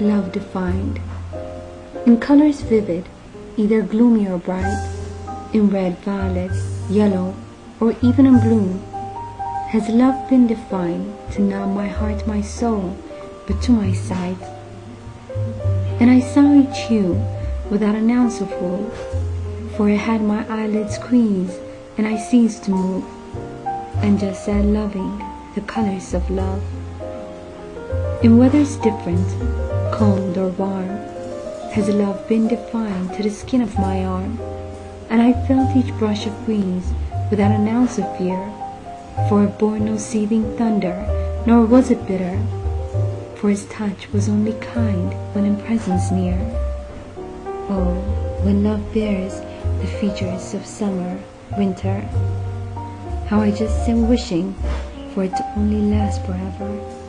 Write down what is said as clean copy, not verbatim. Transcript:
love defined. In colors vivid, either gloomy or bright, in red, violet, yellow, or even in blue, has love been defined to not my heart, my soul, but to my sight. And I saw each hue without an ounce of woe, for I had my eyelids squeezed, and I ceased to move, and just sat loving the colors of love. In weathers different, cold or warm, has love been defined to the skin of my arm, and I felt each brush of breeze without an ounce of fear, for it bore no seething thunder, nor was it bitter, for his touch was only kind when in presence near. Oh, when love bears the features of summer, winter, how I just sit wishing for it to only last forever.